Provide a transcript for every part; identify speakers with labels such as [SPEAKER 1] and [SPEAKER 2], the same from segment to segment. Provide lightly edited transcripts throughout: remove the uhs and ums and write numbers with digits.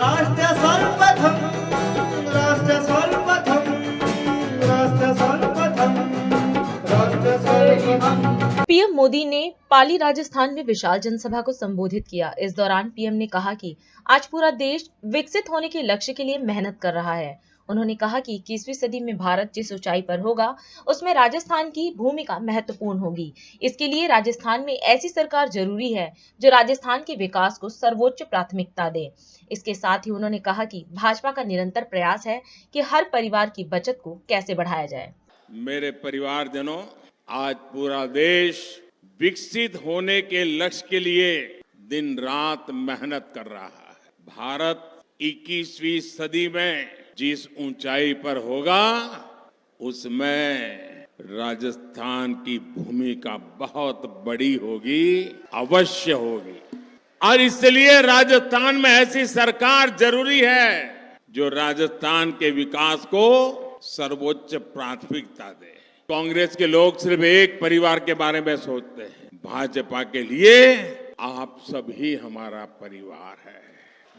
[SPEAKER 1] राष्ट्र सर्वप्रथम राष्ट्र सर्वप्रथम राष्ट्र सर्वप्रथम राष्ट्र सर्वप्रथम।
[SPEAKER 2] पीएम मोदी ने पाली राजस्थान में विशाल जनसभा को संबोधित किया। इस दौरान पीएम ने कहा कि आज पूरा देश विकसित होने के लक्ष्य के लिए मेहनत कर रहा है। उन्होंने कहा कि 21वीं सदी में भारत जिस ऊंचाई पर होगा उसमें राजस्थान की भूमिका महत्वपूर्ण होगी। इसके लिए राजस्थान में ऐसी सरकार जरूरी है जो राजस्थान के विकास को सर्वोच्च प्राथमिकता दे। इसके साथ ही उन्होंने कहा कि भाजपा का निरंतर प्रयास है कि हर परिवार की बचत को कैसे बढ़ाया जाए।
[SPEAKER 3] मेरे परिवारजनों, आज पूरा देश विकसित होने के लक्ष्य के लिए दिन रात मेहनत कर रहा है। भारत 21वीं सदी में जिस ऊंचाई पर होगा उसमें राजस्थान की भूमिका बहुत बड़ी होगी, अवश्य होगी। और इसलिए राजस्थान में ऐसी सरकार जरूरी है जो राजस्थान के विकास को सर्वोच्च प्राथमिकता दे। कांग्रेस के लोग सिर्फ एक परिवार के बारे में सोचते हैं। भाजपा के लिए आप सभी हमारा परिवार है।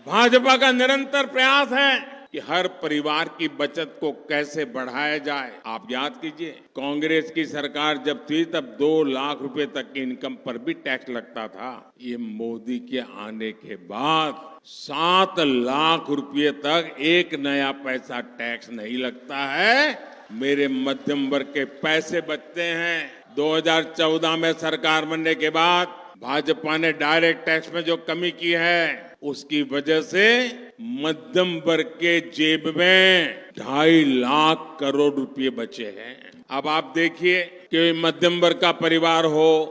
[SPEAKER 3] भाजपा का निरंतर प्रयास है कि हर परिवार की बचत को कैसे बढ़ाया जाए। आप याद कीजिए, कांग्रेस की सरकार जब थी तब 2 लाख रुपए तक की इनकम पर भी टैक्स लगता था। ये मोदी के आने के बाद 7 लाख रुपए तक एक नया पैसा टैक्स नहीं लगता है। मेरे मध्यम वर्ग के पैसे बचते हैं। 2014 में सरकार बनने के बाद भाजपा ने डायरेक्ट टैक्स में जो कमी की है उसकी वजह से मध्यम वर्ग के जेब में 2.5 लाख करोड़ रुपए बचे हैं। अब आप देखिए कि मध्यम वर्ग का परिवार हो,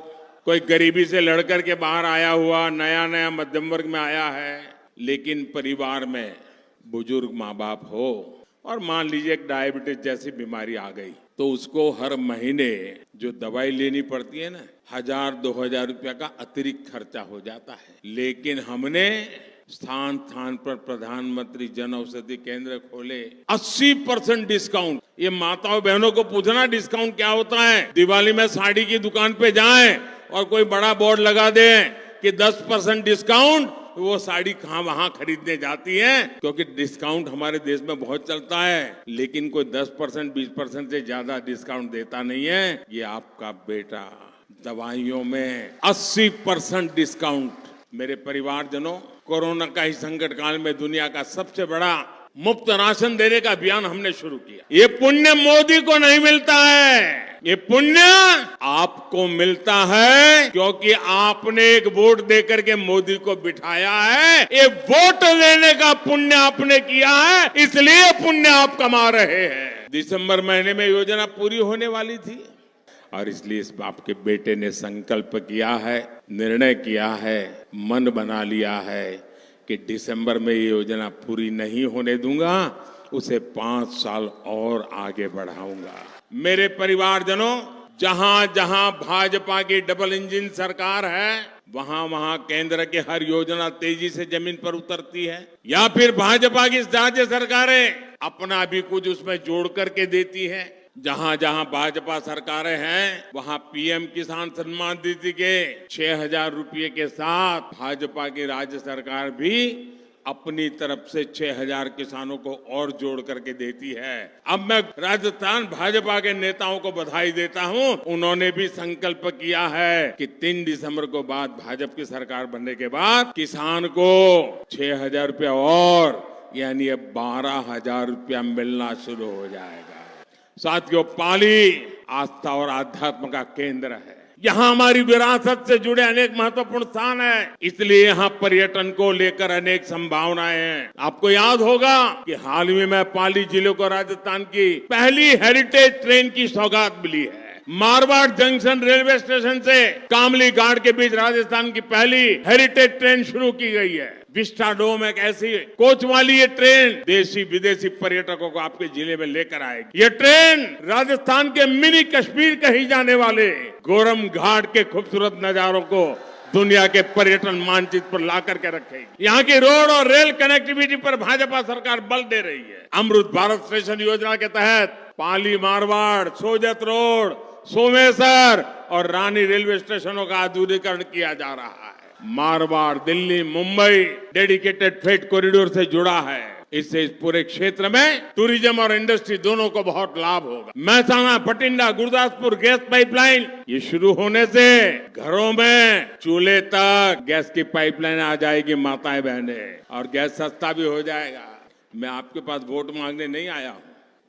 [SPEAKER 3] कोई गरीबी से लड़कर के बाहर आया हुआ नया मध्यम वर्ग में आया है, लेकिन परिवार में बुजुर्ग माँ बाप हो और मान लीजिए एक डायबिटीज जैसी बीमारी आ गई तो उसको हर महीने जो दवाई लेनी पड़ती है ना, 1000-2000 रुपया का अतिरिक्त खर्चा हो जाता है। लेकिन हमने स्थान स्थान पर प्रधानमंत्री जन औषधि केंद्र खोले, 80% डिस्काउंट। ये माताओं बहनों को पूछना डिस्काउंट क्या होता है। दिवाली में साड़ी की दुकान पे जाएं और कोई बड़ा बोर्ड लगा दें कि 10% डिस्काउंट, वो साड़ी कहाँ वहां खरीदने जाती है, क्योंकि डिस्काउंट हमारे देश में बहुत चलता है। लेकिन कोई 10% 20% से ज्यादा डिस्काउंट देता नहीं है। ये आपका बेटा दवाइयों में 80% डिस्काउंट। मेरे परिवारजनों, कोरोना का ही संकट काल में दुनिया का सबसे बड़ा मुफ्त राशन देने का अभियान हमने शुरू किया। ये पुण्य मोदी को नहीं मिलता है, ये पुण्य आपको मिलता है क्योंकि आपने एक वोट देकर के मोदी को बिठाया है। ये वोट देने का पुण्य आपने किया है, इसलिए पुण्य आप कमा रहे हैं। दिसंबर महीने में योजना पूरी होने वाली थी और इसलिए इस बाप के बेटे ने संकल्प किया है, निर्णय किया है, मन बना लिया है कि दिसंबर में ये योजना पूरी नहीं होने दूंगा, उसे 5 साल और आगे बढ़ाऊंगा। मेरे परिवारजनों, जहां जहां भाजपा की डबल इंजन सरकार है वहां वहां केंद्र की हर योजना तेजी से जमीन पर उतरती है, या फिर भाजपा की राज्य सरकारें अपना भी कुछ उसमें जोड़ करके देती है। जहां जहां भाजपा सरकारें हैं वहां पीएम किसान सम्मान निधि के 6,000 रुपये के साथ भाजपा की राज्य सरकार भी अपनी तरफ से 6,000 किसानों को और जोड़ करके देती है। अब मैं राजस्थान भाजपा के नेताओं को बधाई देता हूं। उन्होंने भी संकल्प किया है कि 3 दिसंबर को बाद भाजपा की सरकार बनने के बाद किसान को 6,000 रुपया और यानी अब 12,000 रुपया मिलना शुरू हो जाएगा। साथियों, पाली आस्था और आध्यात्म का केंद्र है। यहाँ हमारी विरासत से जुड़े अनेक महत्वपूर्ण स्थान है, इसलिए यहाँ पर्यटन को लेकर अनेक संभावनाएं हैं। आपको याद होगा कि हाल ही में पाली जिले को राजस्थान की पहली हेरिटेज ट्रेन की सौगात मिली है। मारवाड़ जंक्शन रेलवे स्टेशन से कामली घाट के बीच राजस्थान की पहली हेरिटेज ट्रेन शुरू की गई है। विस्टाडोम एक ऐसी कोच वाली ये ट्रेन देशी विदेशी पर्यटकों को आपके जिले में लेकर आएगी। ये ट्रेन राजस्थान के मिनी कश्मीर कही जाने वाले गोरम घाट के खूबसूरत नजारों को दुनिया के पर्यटन मानचित्र पर ला करके रखेगी। यहाँ की रोड और रेल कनेक्टिविटी पर भाजपा सरकार बल दे रही है। अमृत भारत स्टेशन योजना के तहत पाली मारवाड़, सोजत रोड, सोमेश्वर और रानी रेलवे स्टेशनों का आधुनिकीकरण किया जा रहा है। Marwar, Delhi, Mumbai dedicated freight corridor से जुड़ा है। इससे इस पूरे क्षेत्र में टूरिज्म और इंडस्ट्री दोनों को बहुत लाभ होगा। महसाना, बठिंडा, गुरदासपुर गैस पाइपलाइन ये शुरू होने से घरों में चूल्हे तक गैस की पाइपलाइन आ जाएगी माताएं बहने, और गैस सस्ता भी हो जाएगा। मैं आपके पास वोट मांगने नहीं आया हूं।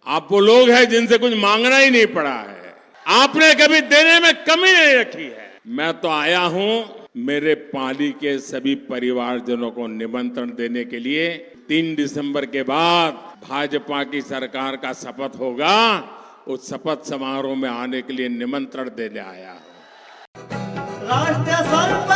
[SPEAKER 3] आप वो लोग हैं जिनसे कुछ मांगना ही नहीं पड़ा है। आपने कभी देने में कमी नहीं रखी है। मैं तो आया हूं मेरे पाली के सभी परिवारजनों को निमंत्रण देने के लिए। 3 दिसंबर के बाद भाजपा की सरकार का शपथ होगा, उस शपथ समारोह में आने के लिए निमंत्रण देने आया हूं।
[SPEAKER 1] राष्ट्र सर्वप्रथम